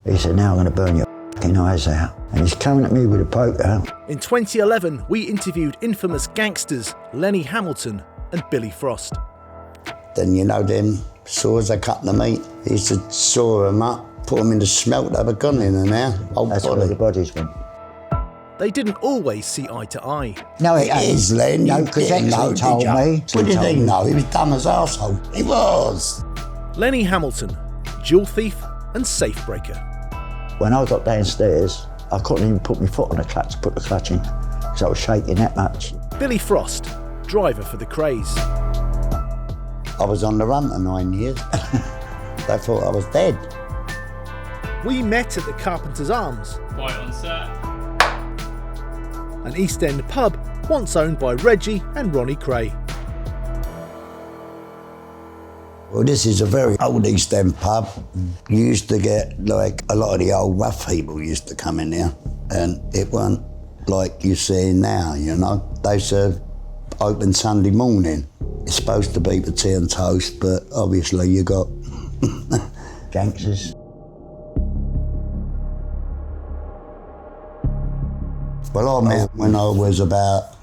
He said, now I'm going to burn your f***ing eyes out. And he's coming at me with a poker. In 2011, we interviewed infamous gangsters Lenny Hamilton and Billy Frost. Then, you know, them saws they cut the meat, they used to saw them up, put them in the smelt, they were gone in and out. That's where the bodies went. They didn't always see eye to eye. No, It is, Len. No, You because didn't know, Exley told did you? me. What did he know? He was dumb as arsehole. He was. Lenny Hamilton, jewel thief and safe breaker. When I got downstairs, I couldn't even put my foot on the clutch to put the clutch in, because I was shaking that much. Billy Frost, driver for the Krays. I was on the run for 9 years. They thought I was dead. We met at the Carpenter's Arms, Quite on set. an East End pub once owned by Reggie and Ronnie Kray. Well, this is a very old East End pub. You used to get, like, a lot of the old rough people used to come in here, and it weren't like you see now, you know. They serve open Sunday morning. It's supposed to be for tea and toast, but obviously you got Gangsters. Well, I met when I was about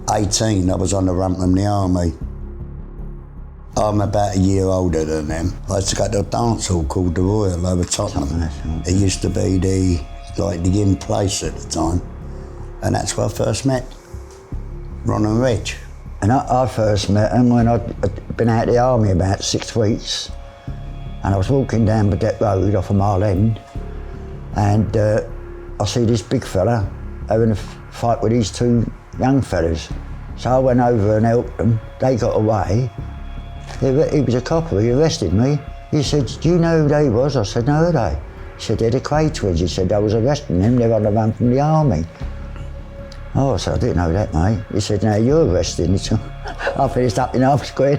18. I was on the run from the army. I'm about a year older than them. I used to go to a dance hall called the Royal over Tottenham. It used to be the in place at the time, and that's where I first met Ron and Reg. And I first met him when I'd been out of the army about 6 weeks, and I was walking down Badet Road off of Mile End, and I see this big fella having a fight with these two young fellas. So I went over and helped them. They got away. He was a copper, he arrested me. He said, do you know who they was? I said, no, who they? He said, they're the Kray twins. He said, I was arresting them, they're on the run from the army. Oh, I said, I didn't know that, mate. He said, no, you're arresting. I finished up in half square.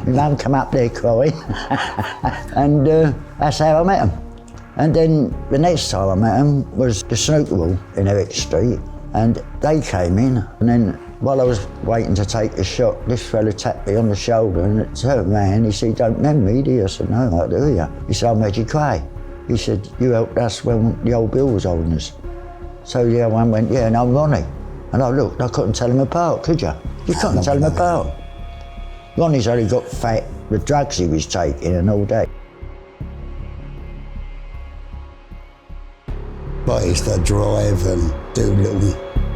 My mum come up there crying. And that's how I met him. And then the next time I met him was the snooker hall in Eric Street. And they came in, and then while I was waiting to take a shot, this fella tapped me on the shoulder and it turned round. He said, you don't remember me, do you? I said, no, I do, you? He said, I'm Reggie Kray. He said, you helped us when the old Bill was holding us. So the other one went, yeah, and I'm Ronnie. And I looked, I couldn't tell them apart, could you? You couldn't tell them apart. Ronnie's only got fat, the drugs he was taking and all that. I used to drive and do little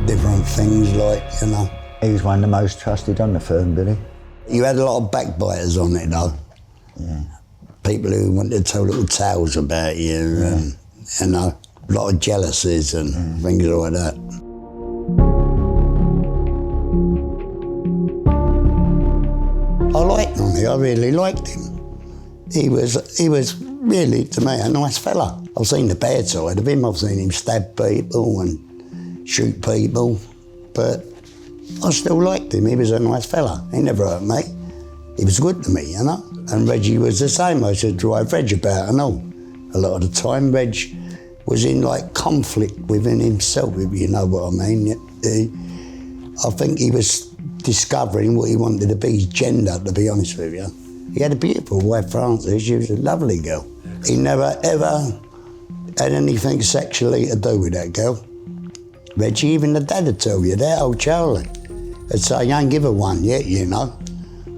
different things, like, you know. He was one of the most trusted on the firm, Billy. You had a lot of backbiters on it, though. Yeah. People who wanted to tell little tales about you, and, you know, a lot of jealousies and things like that. I liked Ronnie, I really liked him. He was really, to me, a nice fella. I've seen the bad side of him. I've seen him stab people and shoot people, but I still liked him. He was a nice fella. He never hurt me. He was good to me, you know. And Reggie was the same. I used to drive Reg about and all. A lot of the time, Reg was in like conflict within himself, if you know what I mean. I think he was discovering what he wanted to be, his gender, to be honest with you. He had a beautiful wife, Frances. She was a lovely girl. He never, ever had anything sexually to do with that girl. Reggie, even the dad would tell you that, old Charlie. He'd say, you ain't give her one yet, you know.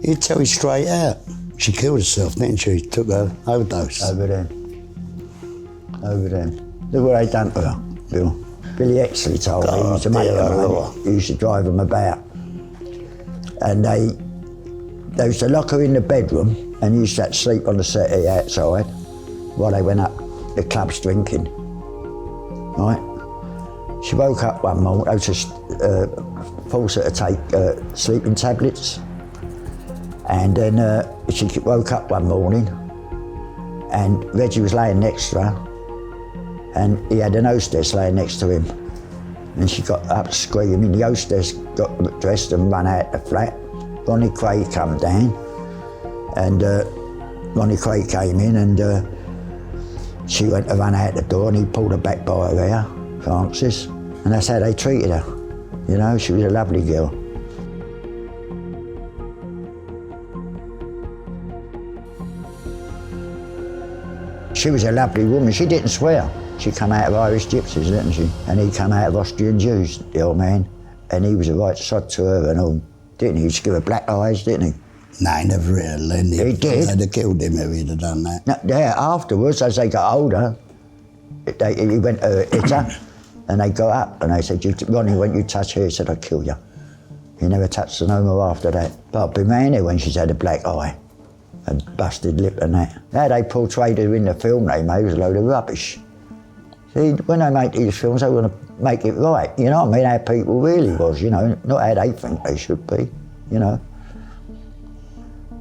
He'd tell you straight out. She killed herself, didn't she? Took her overdose. Over them. Look what they done to her, Bill. Billy Exley told me, he was a mate of mine. He used to drive them about. And they used to lock her in the bedroom and used to have to sleep on the settee outside while they went up the clubs drinking, right? She woke up one morning, I was just forced her to take sleeping tablets. And then she woke up one morning and Reggie was laying next to her and he had an hostess laying next to him. And she got up screaming. The hostess got dressed and ran out the flat. Ronnie Kray come down and Ronnie Kray came in and she went to run out the door and he pulled her back by her hair, Frances. And that's how they treated her. You know, she was a lovely girl. She was a lovely woman. She didn't swear. She come out of Irish gypsies, didn't she? And he come out of Austrian Jews, the old man. And he was a right sod to her and all, didn't he? He used to give her black eyes, didn't he? No, he never really, Lenny. He did. They'd have killed him if he'd have done that. No, yeah, afterwards, as they got older, he went to hit her, and they got up, and they said, Ronnie, when you touch her, he said, I'll kill you. He never touched her no more after that. But I'd be mad when she's had a black eye and busted lip and that. How they portrayed her in the film they made was a load of rubbish. See, when they make these films, they want to make it right, you know what I mean, how people really was, you know, not how they think they should be, you know.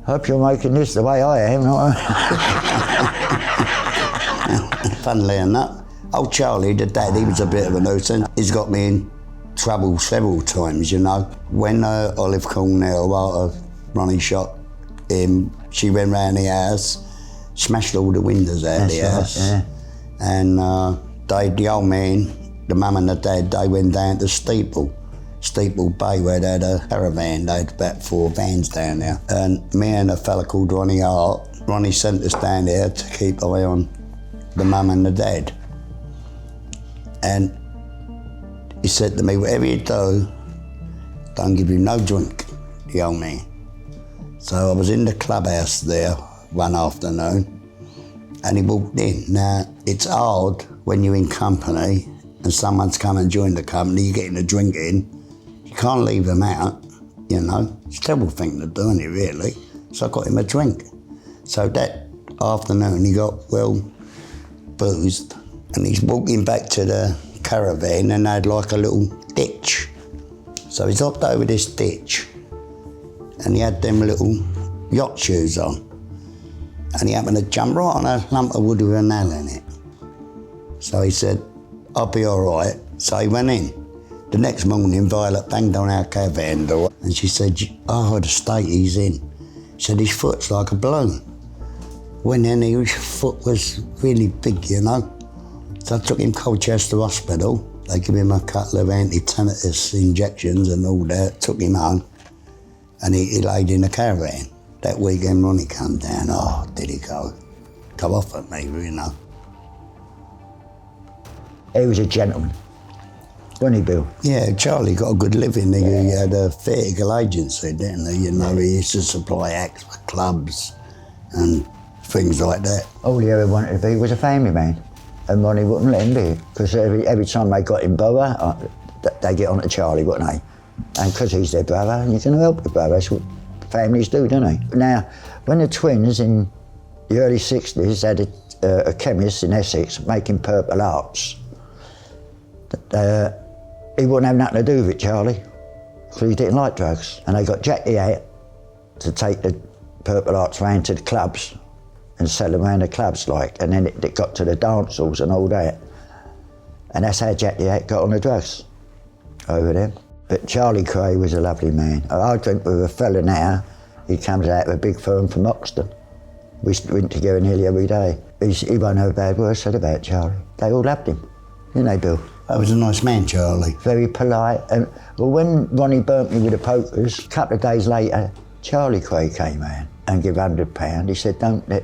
Hope you're making this the way I am, not Funnily enough, old Charlie, the dad, he was a bit of a nuisance. He's got me in trouble several times, you know. When Olive Cornell, after Ronnie shot him, she went round the house, smashed all the windows out of the house. Yeah. And the old man, the mum and the dad, they went down to Steeple Bay, where they had a caravan. They had about 4 vans down there. And me and a fella called Ronnie Hart, Ronnie sent us down there to keep eye on the mum and the dad. And he said to me, whatever you do, don't give you no drink, the old man. So I was in the clubhouse there one afternoon, and he walked in. Now, it's hard when you're in company and someone's come and joined the company, you're getting a drink in, you can't leave them out, you know. It's a terrible thing to do, isn't it, really? So I got him a drink. So that afternoon he got well boozed, and he's walking back to the caravan and they had like a little ditch. So he's hopped over this ditch and he had them little yacht shoes on. And he happened to jump right on a lump of wood with a nail in it. So he said, I'll be all right. So he went in. The next morning, Violet banged on our caravan door and she said, oh, the state he's in. She said, his foot's like a balloon. Went in, his foot was really big, you know. So I took him Colchester Hospital. They gave him a couple of anti-tetanus injections and all that, took him home, and he laid in the caravan. That weekend Ronnie come down, oh, did he go off at me, you know. He was a gentleman, wasn't he, Bill? Yeah, Charlie got a good living. He had a theatrical agency, didn't he? You know, he used to supply acts for clubs and things like that. All he ever wanted to be was a family man. And Ronnie wouldn't let him be, because every time they got him brother, they get on to Charlie, wouldn't they? And because he's their brother, you can help your brother. That's what families do, don't they? Now, when the twins in the early 60s had a chemist in Essex making purple hearts, he wouldn't have nothing to do with it, Charlie, because he didn't like drugs. And they got Jackie out to take the purple hearts round to the clubs and sell them around the clubs, like, and then it got to the dance halls and all that. And that's how Jack the Hat got on the drugs, over there. But Charlie Kray was a lovely man. I drink with a fella now, he comes out of a big firm from Oxton. We drink together nearly every day. He won't have a bad word said about Charlie. They all loved him, didn't they, Bill? That was a nice man, Charlie. Very polite. And well, when Ronnie burnt me with the pokers, a couple of days later, Charlie Kray came out and gave £100. He said, don't let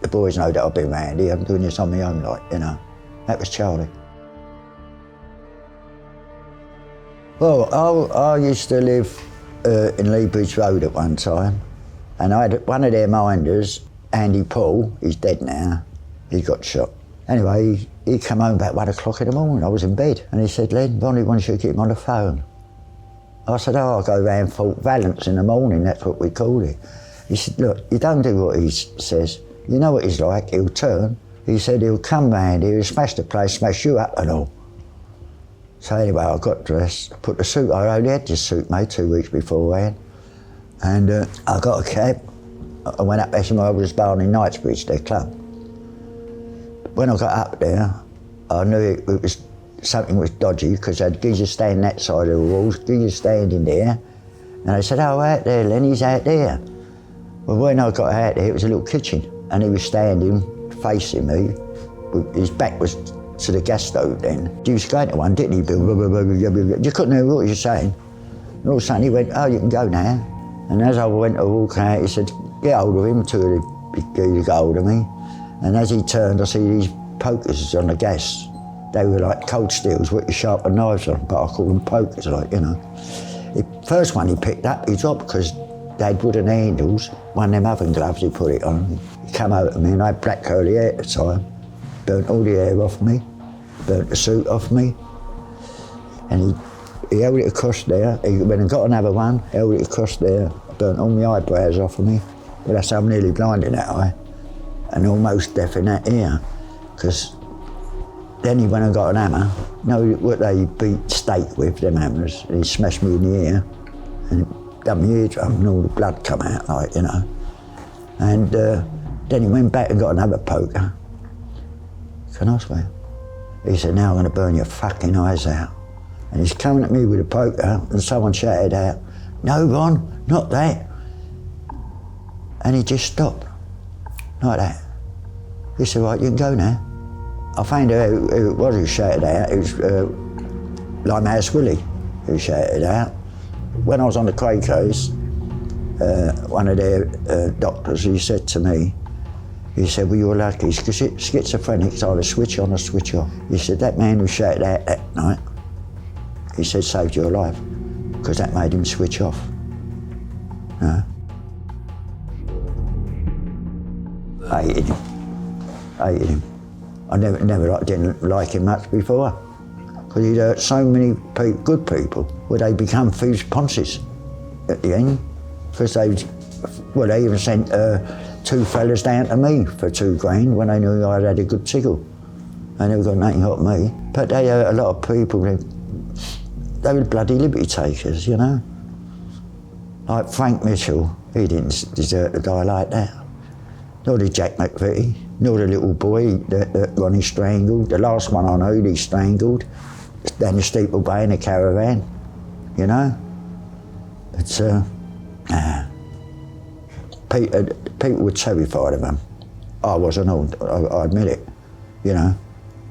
the boys know that I've been round here. I'm doing this on my own, like, you know. That was Charlie. Well, I used to live in Leebridge Road at one time, and I had one of their minders, Andy Paul, he's dead now, he got shot. Anyway, he came home about 1 o'clock in the morning. I was in bed, and he said, Len, Ronnie wants you to get him on the phone. I said, oh, I'll go round Fort Valence in the morning, that's what we called it. He said, look, you don't do what he says. You know what he's like, he'll turn. He said he'll come round here, he'll smash the place, smash you up and all. So anyway, I got dressed, put the suit, I only had this suit made 2 weeks beforehand. And I got a cab. I went up to my was bar in Knightsbridge, their club. When I got up there, I knew it was something was dodgy, because they had geezers standing that side of the walls, geezers standing there. And I said, oh, out there, Lenny's out there. Well, when I got out there, it was a little kitchen. And he was standing, facing me. His back was to the gas stove then. He was going to one, didn't he, Bill? You couldn't hear what he was saying. And all of a sudden he went, oh, you can go now. And as I went to walk out, he said, get hold of him. Two of the big geezers got hold of me. And as he turned, I see these pokers on the gas. They were like cold steels with sharper knives on, but I call them pokers, like, you know. The first one he picked up, he dropped because they had wooden handles. One of them oven gloves, he put it on. He came over to me, and I had black curly hair at the time. Burnt all the hair off me, burnt the suit off me. And he held it across there. He went and got another one, held it across there, burnt all my eyebrows off of me. But that's how I'm nearly blind in that eye, and almost deaf in that ear. Because then he went and got an hammer. You know what they beat steak with, them hammers? And he smashed me in the ear, and it done my eardrum, and all the blood come out, like, you know. And then he went back and got another poker. Can I swear? He said, now I'm going to burn your fucking eyes out. And he's coming at me with a poker, and someone shouted out, no, Ron, not that. And he just stopped, like that. He said, right, you can go now. I found out who it was who shouted out. It was Limehouse Willie who shouted out. When I was on the Krays case, one of their doctors, he said to me, he said, well, you're lucky, because schizophrenics either switch on or switch off. He said, that man who shouted out that night, he said, saved your life, because that made him switch off. No? I hated him. I didn't like him much before, because he'd hurt so many good people. Well, they become thieves' ponces at the end, because they even sent 2 fellas down to me for $2,000 when they knew I had a good tickle. They never got nothing out of me. But they hurt a lot of people. They were bloody liberty takers, you know. Like Frank Mitchell, he didn't deserve to die like that. Nor did Jack McVitie, nor the little boy that Ronnie strangled. The last one I know he strangled down the Steeple Bay in a caravan, you know. But people were terrified of him. I wasn't, I admit it, you know,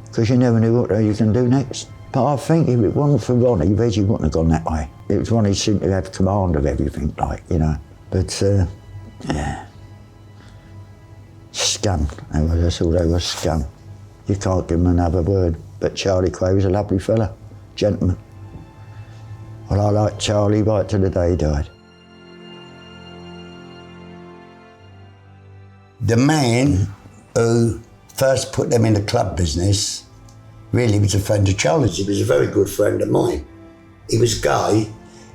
because you never knew what you can do next. But I think if it wasn't for Ronnie, Reggie wouldn't have gone that way. It was Ronnie seemed to have command of everything, like, you know. But, yeah. Scum. That's all they were, scum. You can't give them another word. But Charlie Kray was a lovely fella, gentleman. Well, I liked Charlie right till the day he died. The man who first put them in the club business really was a friend of Charlie's. He was a very good friend of mine. He was gay.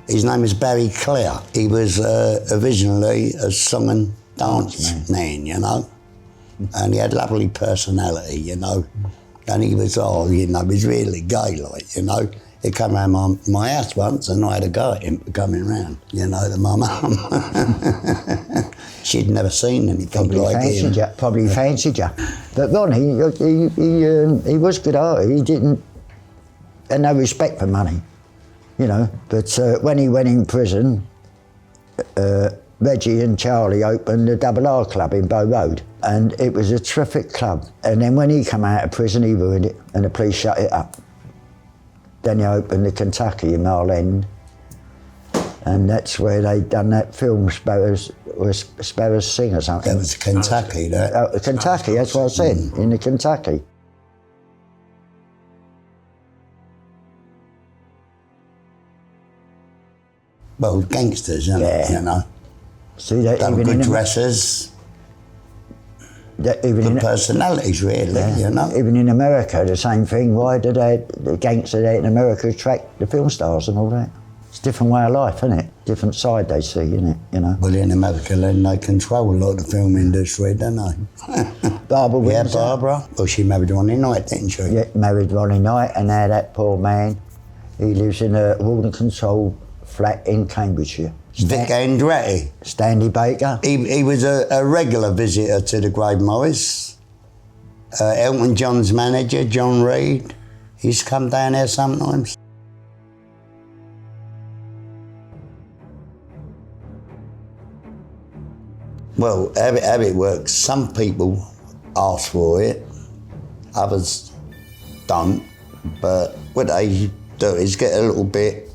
His name was Barry Clare. He was originally a song and dance man, you know. And he had lovely personality, you know. And he was, he was really gay, like, you know. He came round my house once and I had a go at him for coming round, you know, to my mum. She'd never seen anything like him. Probably fancied you. But Ronnie, he was good art. He had no respect for money, you know. But when he went in prison, Reggie and Charlie opened the Double R Club in Bow Road, and it was a terrific club. And then when he came out of prison, he ruined it, and the police shut it up. Then he opened the Kentucky in Mile End, and that's where they'd done that film, Sparrows Sing or something. That was Kentucky, that. Kentucky, that's what I said, in the Kentucky. Well, gangsters, you know. See that they were good dressers, good personalities, really, you know. Even in America, the same thing. Why do the gangsters in America attract the film stars and all that? It's a different way of life, isn't it? Different side they see, isn't it? You know. Well, in America, then they control a lot of the film industry, don't they? Barbara Windsor. Yeah, Barbara. Well, she married Ronnie Knight, didn't she? Yeah, married Ronnie Knight, and now that poor man, he lives in a water-controlled flat in Cambridgeshire. Vic Andretti. Stanley Baker. He was a regular visitor to the Grave Morris. Elton John's manager, John Reid, he's come down there sometimes. Well, how it works, some people ask for it, others don't, but what they do is get a little bit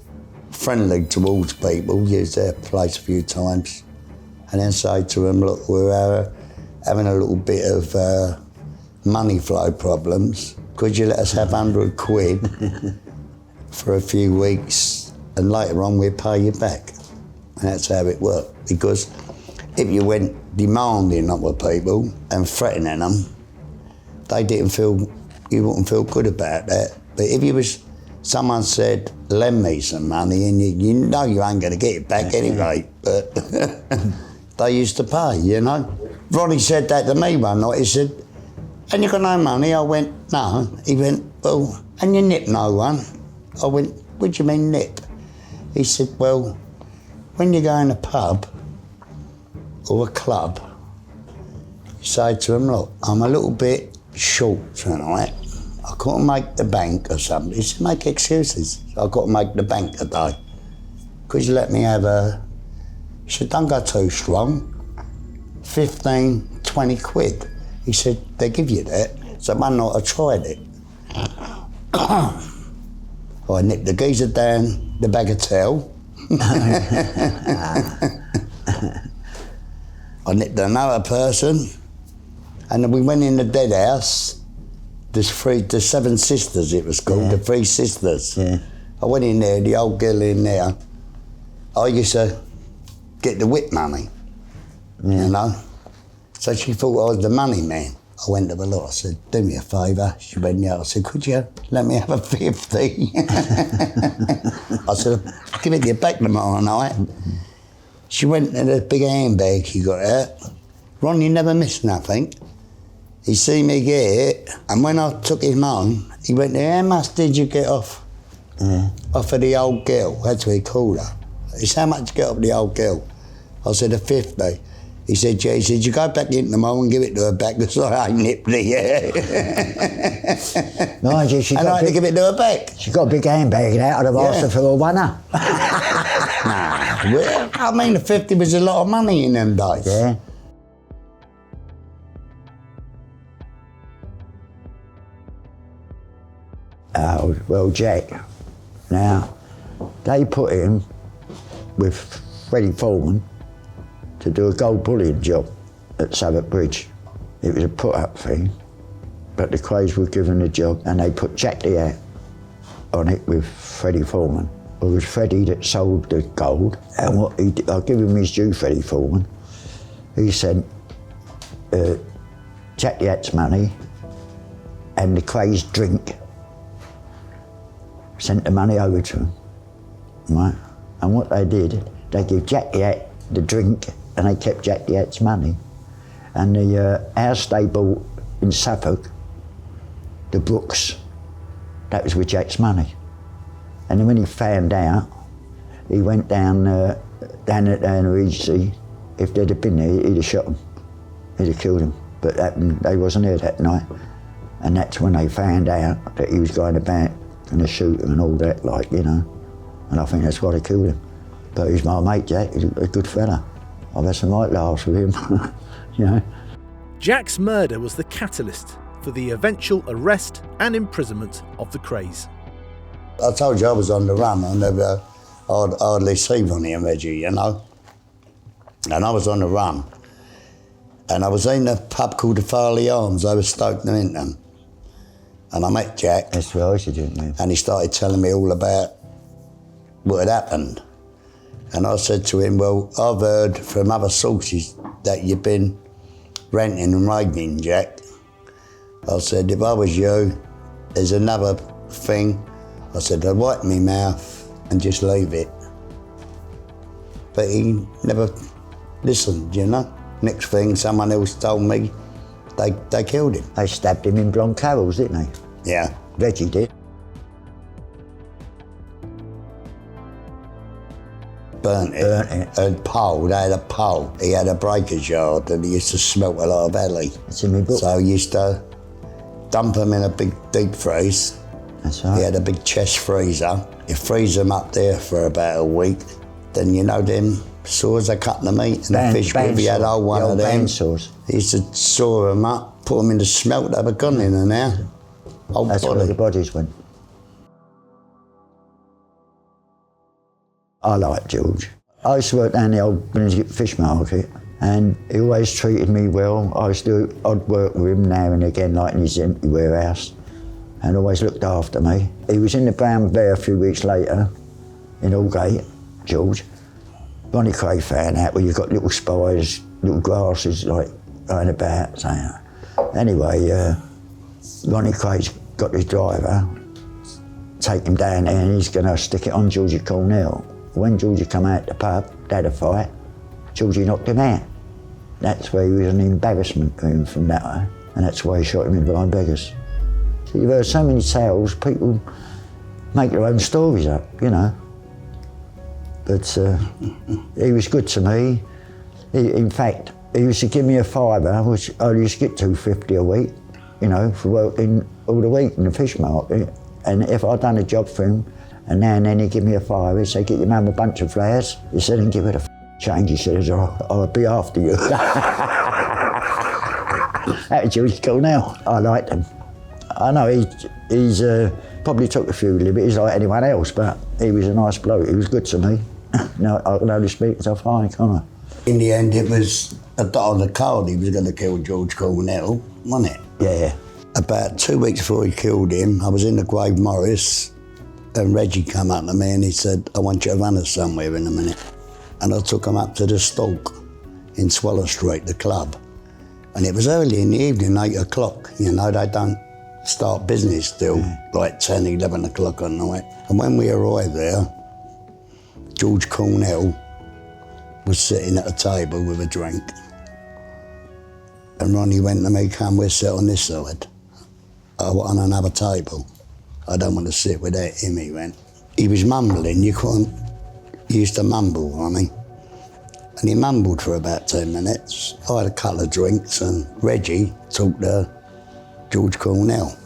friendly towards people, use their place a few times, and then say to them, look, we're having a little bit of money flow problems. Could you let us have 100 quid for a few weeks and later on we'll pay you back? And that's how it worked. Because if you went demanding other people and threatening them, you wouldn't feel good about that. But if someone said, lend me some money, and you know you ain't going to get it back anyway, but they used to pay, you know. Ronnie said that to me one night. He said, and you got no money? I went, no. He went, well, and you nip no one? I went, what do you mean nip? He said, well, when you go in a pub or a club, you say to them, look, I'm a little bit short tonight. I couldn't make the bank or something. He said, make excuses. I've got to make the bank today. Could you let me have he said, don't go too strong. 15, 20 quid. He said, they give you that. So one night I tried it. I nipped the geezer down the bagatelle. I nipped another person, and then we went in the dead house. The Seven Sisters, it was called, the Three Sisters. Yeah. I went in there, the old girl in there. I used to get the whip money, you know. So she thought I was the money man. I went to her, look, I said, do me a favour. She went, yeah. I said, could you let me have a 50? I said, I'll give it to you back tomorrow night. She went in a big handbag she got out. Ronnie never missed nothing. He seen me get it, and when I took him home, he went, how much did you get off? Off of the old girl, that's what he called her. He said, how much did you get off the old girl? I said, a 50. He said, yeah, he said, you go back in tomorrow and give it to her back, because I ain't nipped it yet. Mind you, and I had to give it to her back. She got a big handbag out of asked her for a winner. Well, I mean, the 50 was a lot of money in them days. Yeah. Well, Jack, now, they put him with Freddie Foreman to do a gold bullion job at Southwark Bridge. It was a put-up thing, but the Krays were given the job, and they put Jack the Hat on it with Freddie Foreman. It was Freddie that sold the gold, and what he did, I'll give him his due, Freddie Foreman. He sent Jack the Hat's money and the Krays' drink, sent the money over to him, right? And what they did, they gave Jack the Hat the drink, and they kept Jack the Hat's money. And the house they bought in Suffolk, the Brooks, that was with Jack's money. And then when he found out, he went down at Regency. If they'd have been there, he'd have shot him. He'd have killed him. But they wasn't there that night. And that's when they found out that he was going about and shoot him and all that, like, you know. And I think that's why they killed him. But he's my mate, Jack. He's a good fella. I've had some right laughs with him, you know. Jack's murder was the catalyst for the eventual arrest and imprisonment of the Krays. I told you I was on the run. I'd hardly see Ronnie and Reggie, you know. And I was on the run. And I was in a pub called the Farley Arms over Stoke Newington. And I met Jack. That's right, you didn't you? And he started telling me all about what had happened. And I said to him, well, I've heard from other sources that you've been ranting and raving, Jack. I said, if I was you, there's another thing. I said, I'd wipe my mouth and just leave it. But he never listened, you know. Next thing, someone else told me they killed him. They stabbed him in Blonde Carroll's, didn't they? Yeah. Reggie did. Burnt it. And pole, they had a pole. He had a breaker's yard and he used to smelt a lot of alley. It's in my book. So he used to dump them in a big deep freeze. That's right. He had a big chest freezer. You freeze them up there for about a week. Then you know them saws they cut the meat and the fish with. He had old one of them. Saws. He used to saw them up, put them in the smelt, they were gone in an hour. That's where the bodies went. I like George. I used to work down the old Fish Market, And he always treated me well. I used to do odd work with him now and again, like in his empty warehouse, and always looked after me. He was in the Brown Bear a few weeks later, in Aldgate, George. Ronnie Kray found out where you've got little spiders, little grasses like going about. So, anyway, Ronnie Kray's got his driver, take him down there and he's going to stick it on Georgie Cornell. When Georgie come out the pub, they had a fight, Georgie knocked him out. That's where he was an embarrassment to him from that way, and that's why he shot him in Blind Beggars. So you've heard so many tales, people make their own stories up, you know. But he was good to me. In fact, he used to give me a £5, which I used to get £2.50 a week, you know, for working all the week in the fish market. And if I'd done a job for him, and now and then he'd give me a £5, he'd say, get your mum a bunch of flowers. He said, and give her the change. He said, I'll be after you. That was George Cornell. I liked him. I know he's probably took a few liberties like anyone else, but he was a nice bloke. He was good to me. No, I can only speak so far, can't I? In the end, it was a dot on the card he was going to kill George Cornell, wasn't it? Yeah. About 2 weeks before he killed him, I was in the Grave Morris, and Reggie come up to me and he said, I want you to run us somewhere in a minute. And I took him up to the Stalk in Swallow Street, the club. And it was early in the evening, 8 o'clock. You know, they don't start business till like 10, 11 o'clock at night. And when we arrived there, George Cornell was sitting at a table with a drink. And Ronnie went to me, come, we'll sit on this side. I want on another table. I don't want to sit with that him, he went. He was mumbling, he used to mumble, Ronnie. And he mumbled for about 10 minutes. I had a couple of drinks and Reggie talked to George Cornell.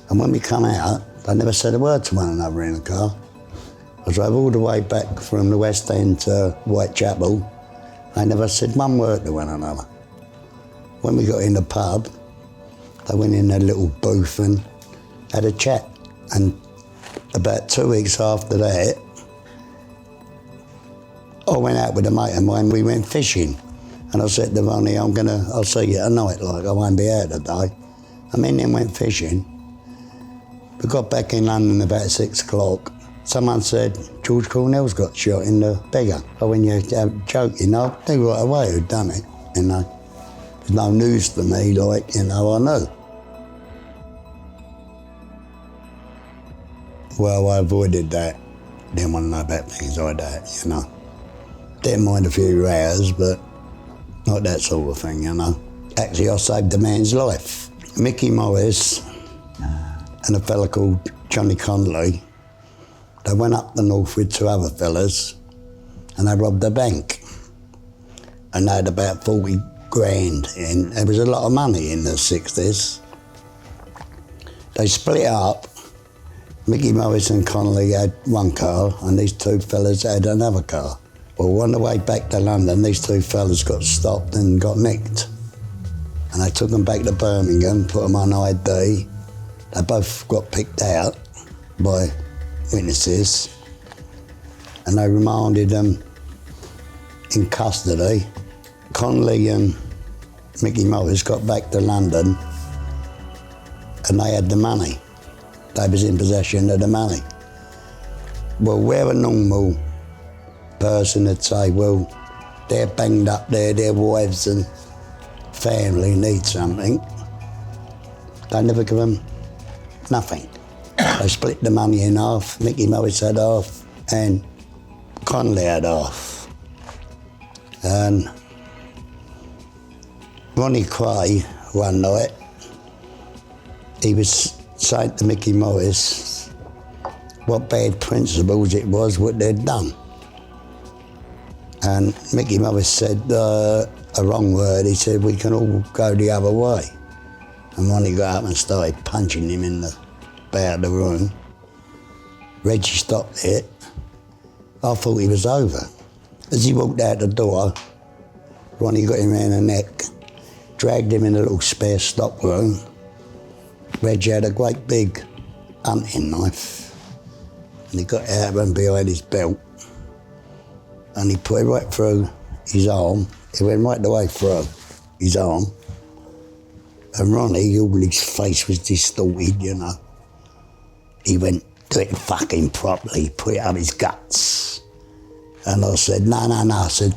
And when we come out, they never said a word to one another in the car. I drove all the way back from the West End to Whitechapel. They never said one word to one another. When we got in the pub, they went in a little booth and had a chat. And about 2 weeks after that, I went out with a mate of mine, we went fishing. And I said to Ronnie, I'll see you tonight, like I won't be out today. And me and him went fishing. We got back in London about 6 o'clock. Someone said, George Cornell's got shot in the beggar. But when you're joking, I knew right away who'd done it, you know. There's no news to me, like, you know, I know. Well, I avoided that. Didn't want to know about things like that, you know. Didn't mind a few rows, but not that sort of thing, you know. Actually, I saved a man's life. Mickey Morris and a fella called Johnny Connolly, they went up the north with 2 other fellas and they robbed a bank. And they had about 40 grand in. There was a lot of money in the 60s. They split up. Mickey Morris and Connolly had one car and these 2 fellas had another car. Well, on the way back to London, these 2 fellas got stopped and got nicked. And they took them back to Birmingham, put them on ID. They both got picked out by witnesses and they remanded them in custody. Connolly and Mickey Morris got back to London and they had the money. They was in possession of the money. Well, where a normal person would say, well, they're banged up there, their wives and family need something, they never give them nothing. They split the money in half. Mickey Morris had half and Connolly had half. And Ronnie Kray, one night, he was saying to Mickey Morris what bad principles it was, what they'd done. And Mickey Morris said a wrong word. He said, we can all go the other way. And Ronnie got up and started punching him in the back of the room. Reggie stopped it. I thought he was over. As he walked out the door, Ronnie got him around the neck, dragged him in a little spare stock room. Reggie had a great big hunting knife, and he got it out and behind his belt, and he put it right through his arm It went right the way through his arm. And Ronnie, all his face was distorted, you know. He went, do it fucking properly, put it up his guts. And I said, no. I said,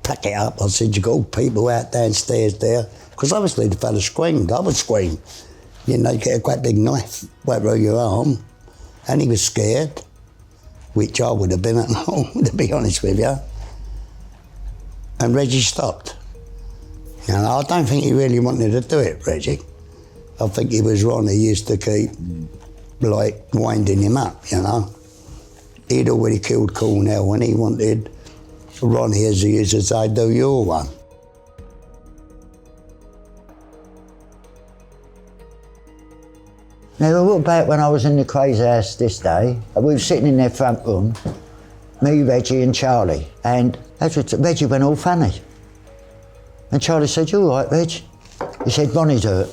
pack it up. I said, you got people out downstairs there. Because obviously the fella screamed, I would scream. You know, you get a great big knife right through your arm. And he was scared, which I would have been at home, to be honest with you. And Reggie stopped. You know, I don't think he really wanted to do it, Reggie. I think it was Ronnie used to keep, like, winding him up, you know. He'd already killed Cornell and he wanted Ronnie, as he used to say, do your one. Now, what about when I was in the Krays house this day? We were sitting in their front room, me, Reggie and Charlie, and Reggie went all funny. And Charlie said, you all right, Reg? He said, Ronnie's hurt.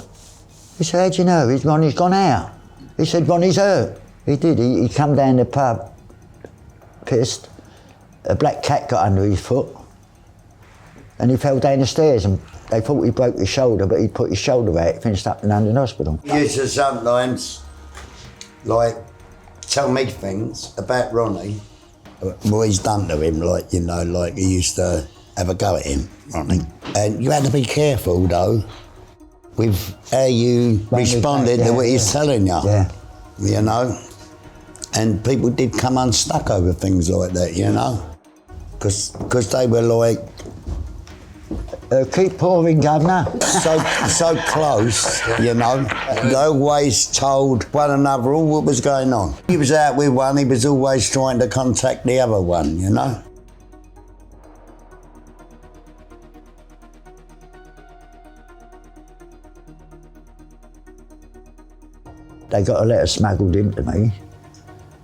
He said, how do you know? Ronnie's gone out. He said, Ronnie's hurt. He did, he come down the pub, pissed. A black cat got under his foot, and he fell down the stairs, and they thought he broke his shoulder, but he put his shoulder out, he finished up in London Hospital. He used to sometimes, like, tell me things about Ronnie, what he's done to him, like, you know, like he used to have a go at him, Ronnie. And you had to be careful, though, with how you responded to what he's telling you, you know? And people did come unstuck over things like that, you know? Because they were like, keep pouring, Governor. so close, you know. They always told one another all what was going on. He was out with one, he was always trying to contact the other one, you know. They got a letter smuggled into me.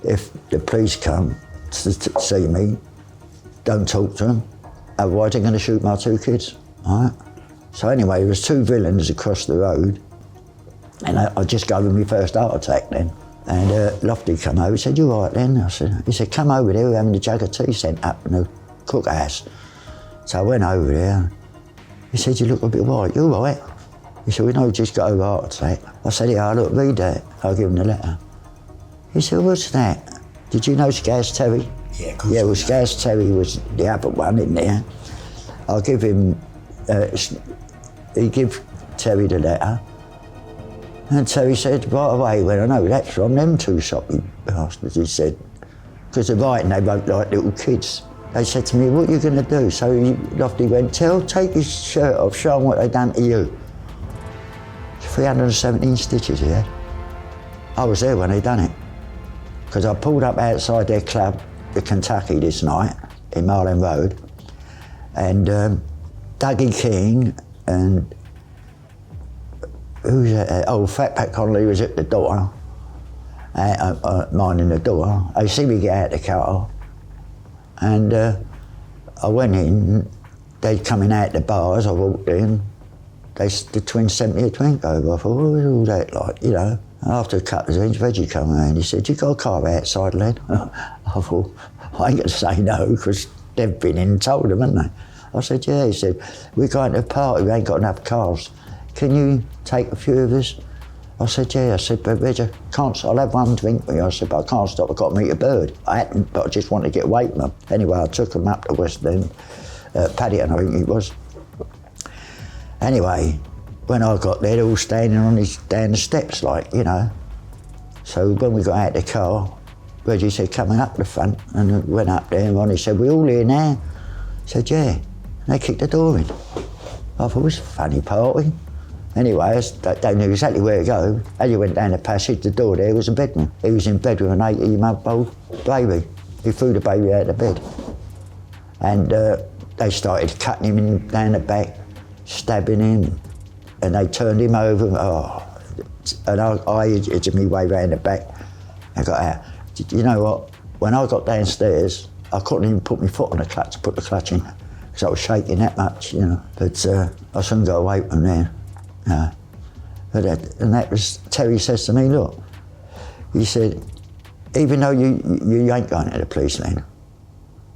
If the police come to see me, don't talk to them, otherwise they're going to shoot my two kids, all right? So anyway, there was two villains across the road, and I just got over my first heart attack then. And Lofty come over, he said, you all right then? He said, come over there, we're having a jug of tea sent up in the cookhouse. So I went over there. He said, you look a bit white, you all right? He said, we know you just got over a heart attack. I said, yeah, look, read that. I'll give him the letter. He said, what's that? Did you know Scaz Terry? Yeah, of course. Yeah, well, Scaz Terry was the other one in there. I'll give him, he give Terry the letter. And Terry said, right away, well, I know that's from them two soppy bastards, he said. Because they're writing, they wrote like little kids. They said to me, what are you going to do? So Lofty went, take his shirt off, show them what they done to you. 317 stitches he had. I was there when they done it. Because I pulled up outside their club, the Kentucky, this night, in Marlin Road, and Dougie King and who's that? Oh, Fatback Connolly was at the door, minding the door. They see me get out of the car, and I went in, they'd coming out the bars, I walked in, the twins sent me a drink over. I thought, what was all that like, you know? After a couple of drinks, Reggie came around. He said, you got a car outside, Len? I thought, I ain't going to say no, because they've been in and told them, haven't they? I said, yeah. He said, we're going to a party, we ain't got enough cars. Can you take a few of us? I said, yeah. I said, but Reggie, I'll have one drink with you. I said, but I can't stop, I've got to meet a bird. I hadn't, but I just wanted to get away from them. Anyway, I took them up to West End, Paddington, I think it was. Anyway, when I got there, they were all standing down the steps, like, you know. So when we got out of the car, Reggie said, coming up the front, and I went up there, and Ronnie said, we all here now? I said, yeah. And they kicked the door in. I thought, it was a funny party. Anyway, they knew exactly where to go. As you went down the passage, the door there was a bedroom. He was in bed with an 18-month-old baby. He threw the baby out of bed. And they started cutting him down the back, stabbing him, and they turned him over. And I edged me way round the back. I got out. You know what? When I got downstairs, I couldn't even put my foot on the clutch to put the clutch in, because I was shaking that much, you know. But I soon got away from there. And that was, Terry says to me, look, he said, even though you ain't going to the police, Len,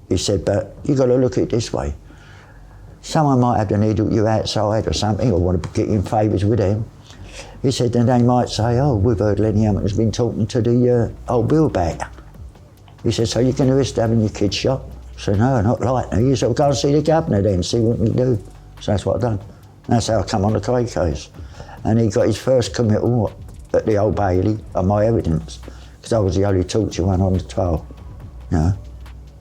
he said, but you got to look at it this way. someone might have to needle you outside or something, or want to get you in favours with them. He said, then they might say, oh, we've heard Lenny Hamilton's been talking to the old Bill back. He said, so you're going to risk having your kids shot? I said, no, not likely. He said, well, go and see the governor then, see what you do. So that's what I've done. That's how I come on the Kray case. And he got his first committal at the Old Bailey on my evidence, because I was the only torture one on the trial. You know?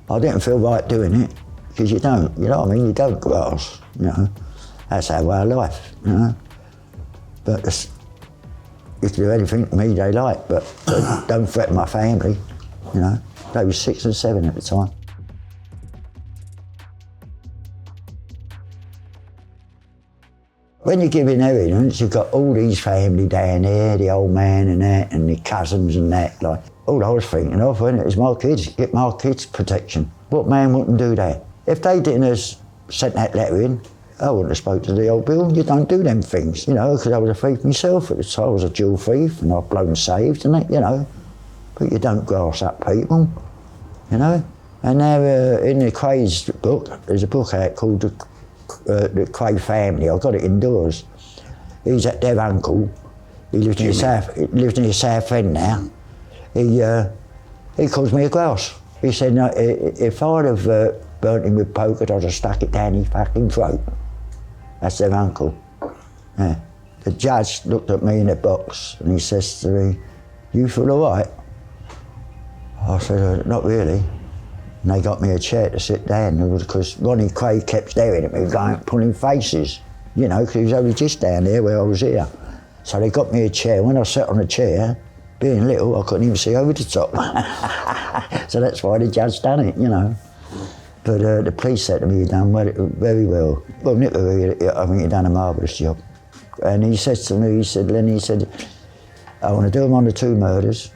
I didn't feel right doing it, because you don't, you know what I mean? You don't grass, you know? That's our way of life, you know? But you can do anything to me they like, but don't threaten my family, you know? They were 6 and 7 at the time. When you're giving evidence, you've got all these family down there, the old man and that, and the cousins and that. Like, all I was thinking of, when it was my kids, get my kids protection. What man wouldn't do that? If they didn't have sent that letter in, I wouldn't have spoke to the old Bill. You don't do them things, you know, because I was a thief myself at the time. I was a dual thief, and I've blown saved and that, you know. But you don't grass up people, you know. And now in the Krays book, there's a book out called the Kray family. I got it indoors. He's at their uncle. He lives in the South End now. He calls me a grouse. He said, no, if I'd have burnt him with poker, I'd have stuck it down his fucking throat. That's their uncle. Yeah. The judge looked at me in the box and he says to me, you feel all right? I said, not really. And they got me a chair to sit down, because Ronnie Kray kept staring at me, going, pulling faces, you know, because he was only just down there where I was here. So they got me a chair. When I sat on a chair, being little, I couldn't even see over the top. So that's why the judge done it, you know. But the police said to me, he done very well. Well, Nick, I think he done a marvellous job. And he says to me, he said, Lenny, he said, I want to do them on the 2 murders,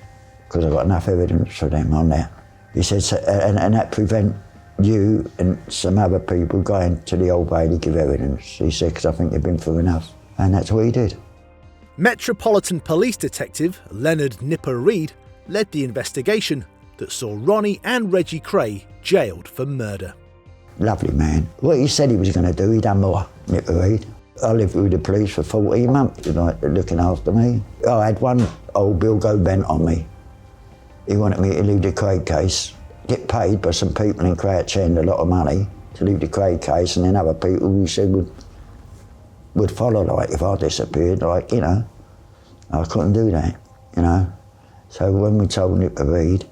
because I've got enough evidence for them on that. He said, and that prevent you and some other people going to the Old Bailey to give evidence. He said, because I think you've been through enough. And that's what he did. Metropolitan Police Detective Leonard Nipper Reid led the investigation that saw Ronnie and Reggie Kray jailed for murder. Lovely man. What he said he was going to do, he done more, Nipper Reid. I lived with the police for 14 months, like, looking after me. I had one old Bill go bent on me. He wanted me to leave the Kray case, get paid by some people in Crouch End a lot of money to leave the Kray case, and then other people who said would follow, like, if I disappeared, like, you know. I couldn't do that, you know. So when we told Nipper Reid,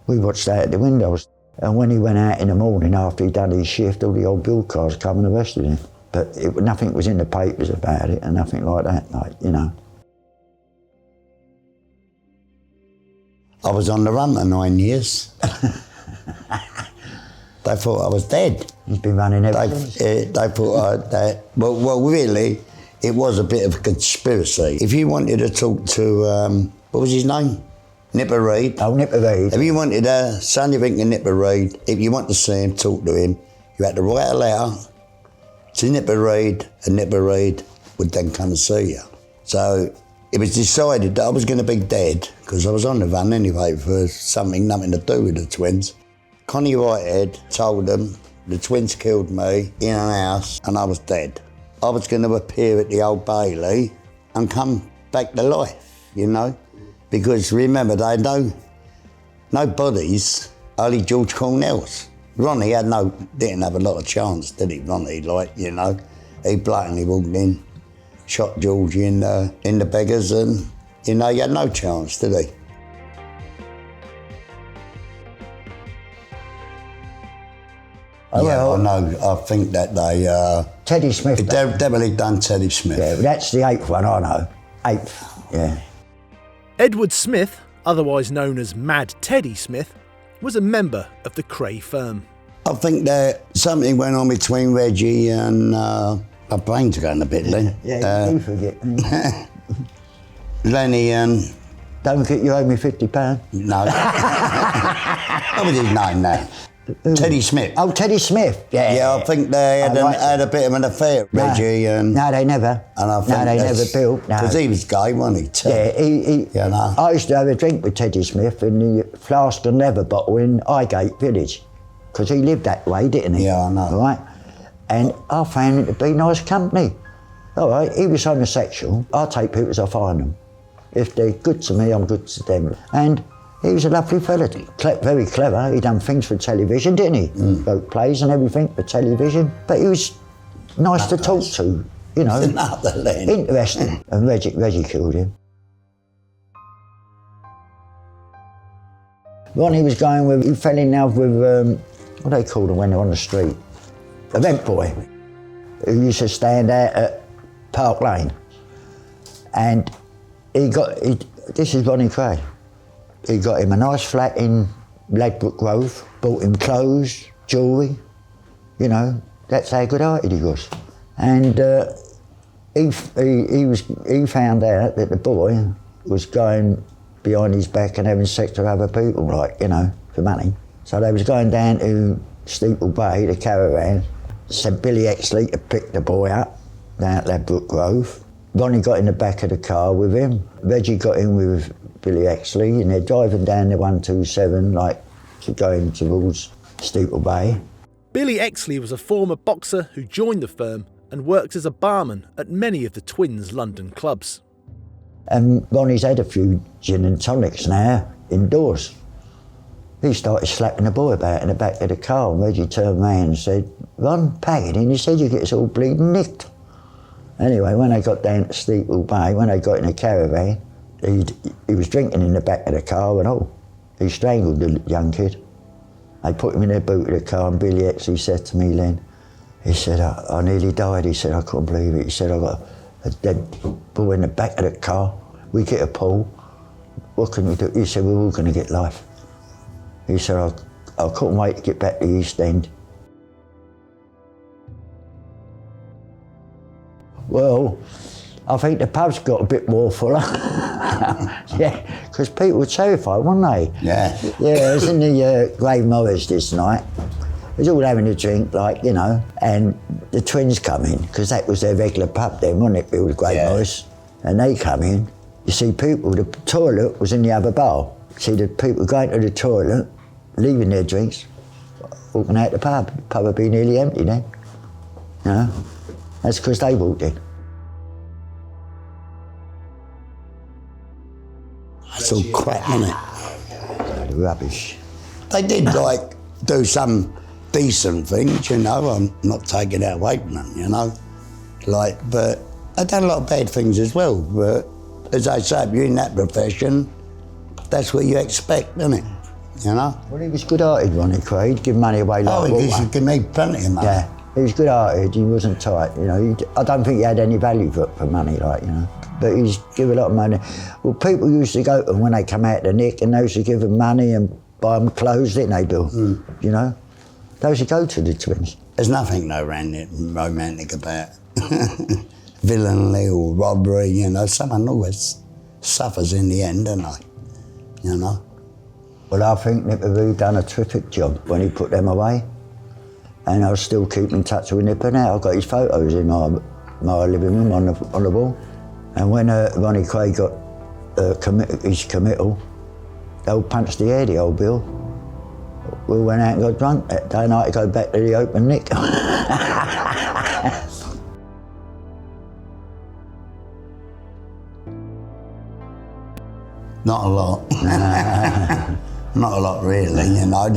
we watched out the windows. And when he went out in the morning after he'd done his shift, all the old Bill cars come and arrested him. But nothing was in the papers about it and nothing like that, like, you know. I was on the run for 9 years. They thought I was dead. He's been running ever since. They thought well, really, it was a bit of a conspiracy. If you wanted to talk to, what was his name? Nipper Reid. Oh, Nipper Reid. If you wanted to say anything to Nipper Reid, if you want to see him, talk to him, you had to write a letter to Nipper Reid, and Nipper Reid would then come and see you. So it was decided that I was going to be dead, because I was on the run anyway for something nothing to do with the twins. Connie Whitehead told them the twins killed me in an house and I was dead. I was going to appear at the Old Bailey and come back to life, you know, because remember, they had no bodies, only George Cornell's. Ronnie didn't have a lot of chance, did he, Ronnie? Like, you know, he blatantly walked in, shot George in the beggars, and, you know, he had no chance, did he? Oh, yeah, well, I know. I think that they... Teddy Smith. They've definitely done Teddy Smith. Yeah, that's the 8th one, I know. 8th, yeah. Edward Smith, otherwise known as Mad Teddy Smith, was a member of the Kray firm. I think that something went on between Reggie and... my brain's going a bit, Len. Yeah, you do forget. Lenny and... Don't forget you owe me £50. No. What was his name now? Teddy Smith. Oh, Teddy Smith, yeah. Yeah, I think they had a bit of an affair, Reggie and... No, they never. And I think never built, no. Because he was gay, wasn't he, too? Yeah, he you know. I used to have a drink with Teddy Smith in the Flask and Leather bottle in Highgate Village, because he lived that way, didn't he? Yeah, I know. Right? And I found him to be nice company. All right, he was homosexual. I take people as I find them. If they're good to me, I'm good to them. And he was a lovely fella, very clever. He done things for television, didn't he? Wrote plays and everything for television. But he was nice to talk to, you know. Interesting. And Reggie killed him. Ronnie was going with, he fell in love with, what do they call them when they're on the street? Event boy, who used to stand out at Park Lane. And this is Ronnie Kray. He got him a nice flat in Ladbroke Grove, bought him clothes, jewellery, you know, that's how good-hearted he was. And he found out that the boy was going behind his back and having sex with other people, like, you know, for money. So they was going down to Steeple Bay, the caravan, sent Billy Exley to pick the boy up down at Ladbroke Grove. Ronnie got in the back of the car with him. Reggie got in with Billy Exley, and they're driving down the 127, like, to going towards Steeple Bay. Billy Exley was a former boxer who joined the firm and worked as a barman at many of the twins' London clubs. And Ronnie's had a few gin and tonics now, indoors. He started slapping the boy about in the back of the car, and Reggie turned around and said, "Ron, pack it in." He said, "You get us all bleeding nicked." Anyway, when they got down to Steeple Bay, when they got in the caravan, he was drinking in the back of the car and all. He strangled the young kid. They put him in the boot of the car, and Billy Exley said to me, Len, he said, I nearly died. He said, I couldn't believe it. He said, I got a dead boy in the back of the car. We get a pull. What can we do? He said, we're all going to get life. He said, I couldn't wait to get back to the East End. Well, I think the pubs got a bit more fuller. Yeah, because people were terrified, weren't they? Yeah. Yeah, it was in the Grave Morris this night. They was all having a drink, like, you know, and the twins come in, because that was their regular pub then, wasn't it, Bill's Grave Morris? And they come in, you see people, the toilet was in the other bar. See the people going to the toilet, leaving their drinks, walking out the pub. The pub would be nearly empty then, you know? That's because they walked in. That's all crap, isn't it? Rubbish. They did, like, do some decent things, you know. I'm not taking that away from them, you know. Like, but they done a lot of bad things as well. But as I say, if you're in that profession, that's what you expect, isn't it? You know? Well, he was good-hearted, Ronnie Kray. He'd give money away like water. He could make plenty of money. Yeah, he was good-hearted. He wasn't tight, you know. I don't think he had any value for money, like, you know. But he's give a lot of money. Well, people used to go to him when they come out of the nick, and they used to give them money and buy them clothes, didn't they, Bill? You know? They used to go to the twins. There's nothing no romantic about villainy or robbery, you know. Someone always suffers in the end, don't they? You know? Well, I think Nipper done a terrific job when he put them away. And I still keep in touch with Nipper now. I've got his photos in my living room on the wall. And when Ronnie Kray got his committal, they all punched the head, the old Bill. We went out and got drunk that day, and I had to go back to the open nick. Not a lot. Not a lot, really, you know.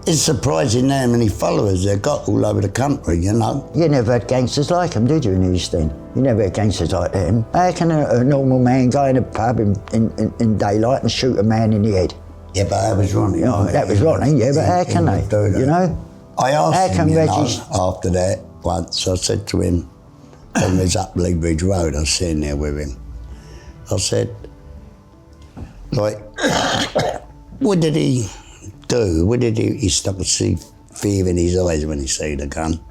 It's surprising how many followers they've got all over the country, you know. You never had gangsters like them, did you, in the East End? You never had gangsters like them. How can a normal man go in a pub in daylight and shoot a man in the head? Yeah, but that was Ronnie. Oh, that was Ronnie, yeah, but how can they, you know? I asked him, after that, once, I said to him, when we was up Lee Bridge Road, I was sitting there with him. I said, like, what did he do? What did he start to see fear in his eyes when he saw the gun?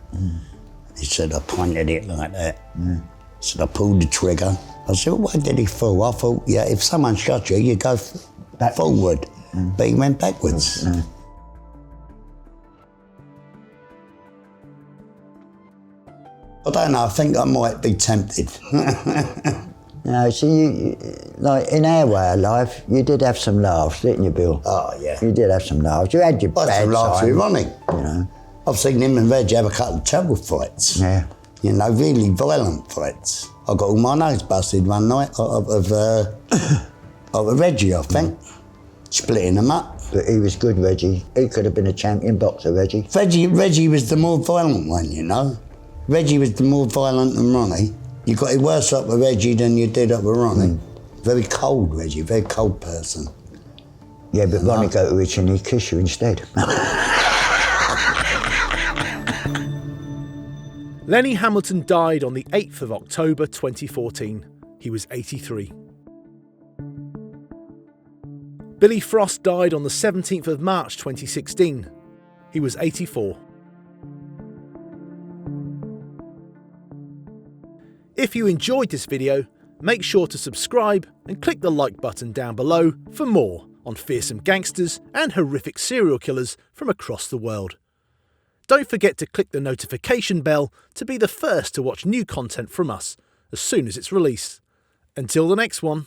He said, I pointed it like that. He said, I pulled the trigger. I said, well, why did he fall? I thought, yeah, if someone shot you, you go forward. But he went backwards. I don't know, I think I might be tempted. No, see, like in our way of life, you did have some laughs, didn't you, Bill? Oh, yeah. You did have some laughs. You had your bad some laughs with Ronnie. You know. I've seen him and Reggie have a couple of terrible fights. Yeah. You know, really violent fights. I got all my nose busted one night of Reggie, I think. Splitting them up. But he was good, Reggie. He could have been a champion boxer, Reggie. Reggie was the more violent one, you know. Reggie was the more violent than Ronnie. You got it worse up with Reggie than you did up with Ronnie. Very cold, Reggie, very cold person. Yeah, but Ronnie go to Richie and he'd kiss you instead. Lenny Hamilton died on the 8th of October 2014. He was 83. Billy Frost died on the 17th of March 2016. He was 84. If you enjoyed this video, make sure to subscribe and click the like button down below for more on fearsome gangsters and horrific serial killers from across the world. Don't forget to click the notification bell to be the first to watch new content from us as soon as it's released. Until the next one.